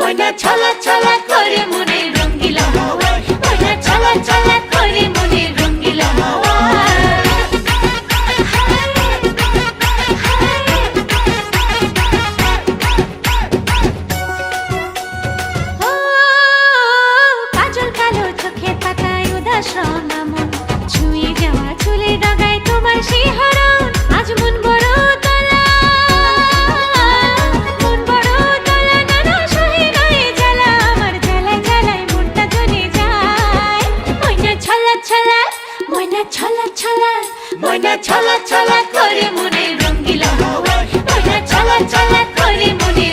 ময়না ছলা ছলা করে মনে রঙ্গিলা হাওয়া, ময়না ছলা ছলা করে মনে রঙ্গিলা হাওয়া। কাজল কালো চোখের পাতায় উদাস মন, ছুঁয়ে যাওয়া চুলের ডগায় তোমার শিহরণ। আজ মন বড় তলা, মন বড় তলা, নানা সহে গায়ে জ্বালা, আমার জ্বালায় জ্বালায় মনটা জ্বলে যায়। ময়না ছলা ছলা, ময়না ছলা ছলা, ময়না ছলা ছলা করে মনে রঙ্গিলা হাওয়া, ময়না ছলা ছলা করে মনে